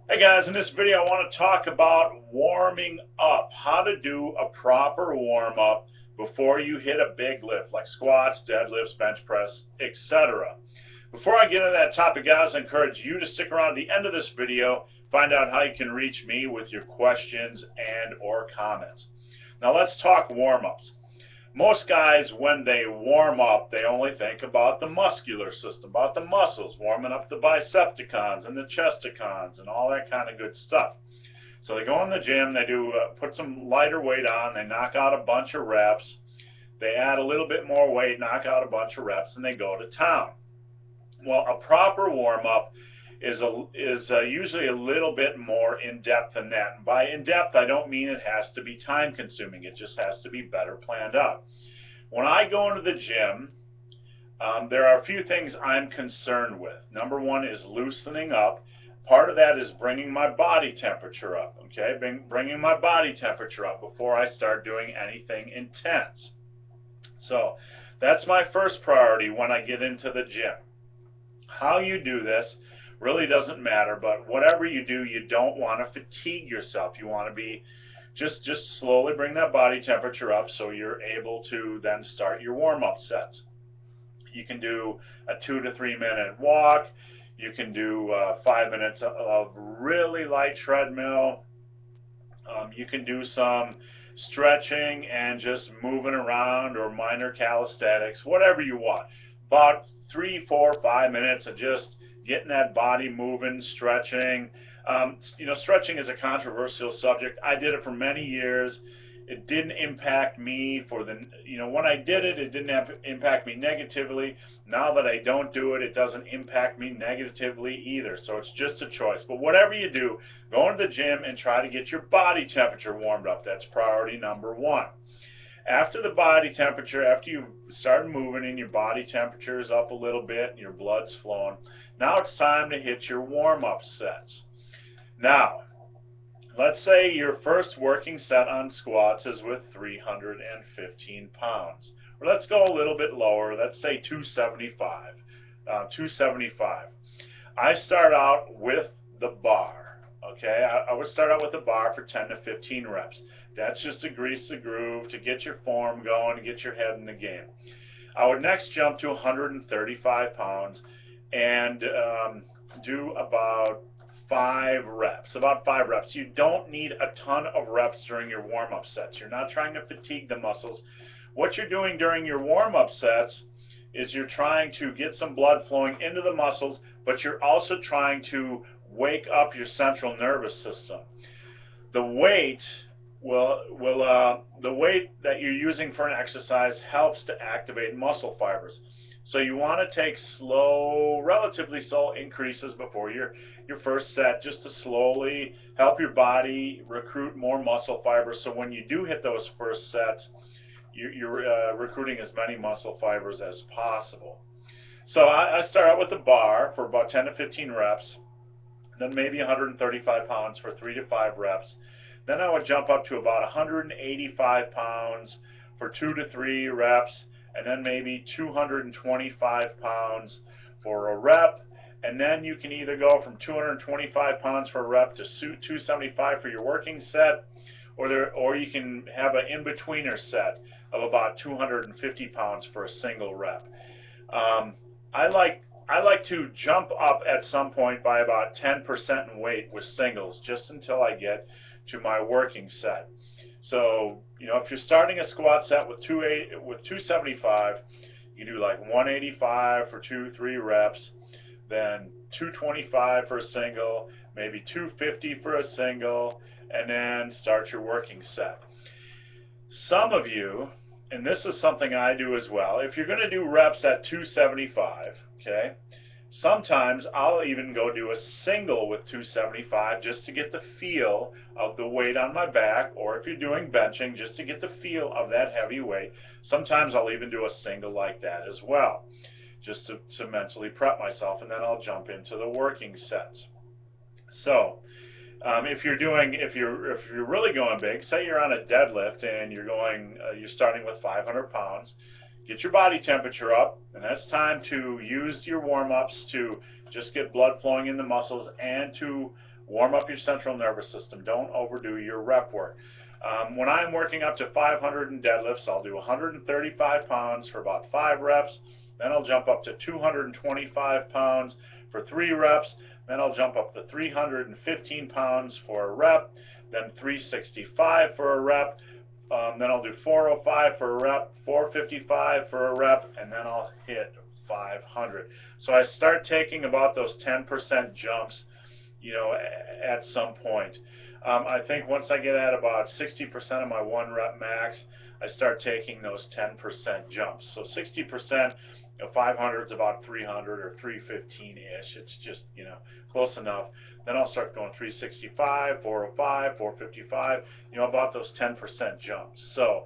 Hey guys, in this video I want to talk about warming up, how to do a proper warm up before you hit a big lift like squats, deadlifts, bench press, etc. Before I get into that topic, guys, I encourage you to stick around to the end of this video, find out how you can reach me with your questions and or comments. Now let's talk warm-ups. Most guys, when they warm up, they only think about the muscular system, about the muscles, warming up the bicepticons and the chesticons and all that kind of good stuff. So they go in the gym, they do put some lighter weight on, they knock out a bunch of reps, they add a little bit more weight, knock out a bunch of reps, and they go to town. Well, a proper warm up is usually a little bit more in depth than that. And by in depth, I don't mean it has to be time consuming. It just has to be better planned out. When I go into the gym, there are a few things I'm concerned with. Number one is loosening up. Part of that is bringing my body temperature up. Okay, bringing my body temperature up before I start doing anything intense. So that's my first priority when I get into the gym. How you do this really doesn't matter, but whatever you do, you don't want to fatigue yourself. You want to be just slowly bring that body temperature up so you're able to then start your warm-up sets. You can do a 2 to 3 minute walk. You can do 5 minutes of really light treadmill. You can do some stretching and just moving around or minor calisthenics, whatever you want. About 3, 4, 5 minutes of just getting that body moving, stretching. Stretching is a controversial subject. I did it for many years. It didn't impact me when I did it, it didn't impact me negatively. Now that I don't do it, it doesn't impact me negatively either. So it's just a choice. But whatever you do, go into the gym and try to get your body temperature warmed up. That's priority number one. After the body temperature, after you start moving and your body temperature is up a little bit and your blood's flowing, now it's time to hit your warm-up sets. Now, let's say your first working set on squats is with 315 pounds. Or let's go a little bit lower. Let's say 275. 275. I start out with the bar. Okay, I would start out with the bar for 10 to 15 reps. That's just to grease the groove, to get your form going, to get your head in the game. I would next jump to 135 pounds and do about 5 reps. About 5 reps. You don't need a ton of reps during your warm-up sets. You're not trying to fatigue the muscles. What you're doing during your warm-up sets is you're trying to get some blood flowing into the muscles, but you're also trying to wake up your central nervous system. The weight the weight that you're using for an exercise helps to activate muscle fibers. So you want to take relatively slow increases before your first set, just to slowly help your body recruit more muscle fibers. So when you do hit those first sets, you're recruiting as many muscle fibers as possible. So I start out with the bar for about 10 to 15 reps, then maybe 135 pounds for 3 to 5 reps. Then I would jump up to about 185 pounds for 2 to 3 reps, and then maybe 225 pounds for a rep. And then you can either go from 225 pounds for a rep to 275 for your working set, or you can have an in-betweener set of about 250 pounds for a single rep. I like to jump up at some point by about 10% in weight with singles, just until I get to my working set. So, if you're starting a squat set with 275, you do like 185 for 2-3 reps, then 225 for a single, maybe 250 for a single, and then start your working set. Some of you, and this is something I do as well, if you're going to do reps at 275, okay, sometimes I'll even go do a single with 275 just to get the feel of the weight on my back, or if you're doing benching, just to get the feel of that heavy weight. Sometimes I'll even do a single like that as well, just to mentally prep myself, and then I'll jump into the working sets. So if you're really going big, say you're on a deadlift and you're starting with 500 pounds, get your body temperature up, and that's time to use your warm-ups to just get blood flowing in the muscles and to Warm up your central nervous system. Don't overdo your rep work. When I'm working up to 500 in deadlifts, I'll do 135 pounds for about 5 reps. Then I'll jump up to 225 pounds for 3 reps. Then I'll jump up to 315 pounds for a rep. Then 365 for a rep. Then I'll do 405 for a rep, 455 for a rep, and then I'll hit 500. So I start taking about those 10% jumps, at some point. I think once I get at about 60% of my 1 rep max, I start taking those 10% jumps. So 60% of 500 is about 300 or 315-ish. It's just, close enough. Then I'll start going 365, 405, 455, about those 10% jumps. So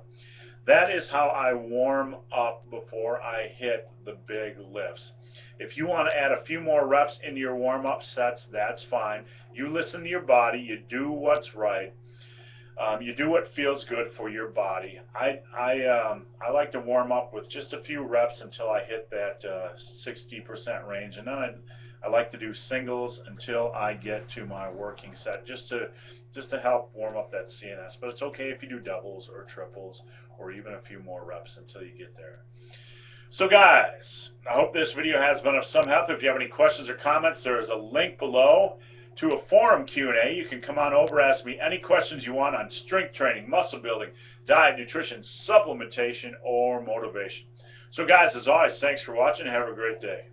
that is how I warm up before I hit the big lifts. If you want to add a few more reps into your warm-up sets, that's fine. You listen to your body. You do what's right. You do what feels good for your body. I like to warm up with just a few reps until I hit that 60% range, and then I like to do singles until I get to my working set, just to help warm up that CNS. But it's okay if you do doubles or triples or even a few more reps until you get there. So guys, I hope this video has been of some help. If you have any questions or comments, there is a link below to a forum Q&A. You can come on over, ask me any questions you want on strength training, muscle building, diet, nutrition, supplementation, or motivation. So guys, as always, thanks for watching. Have a great day.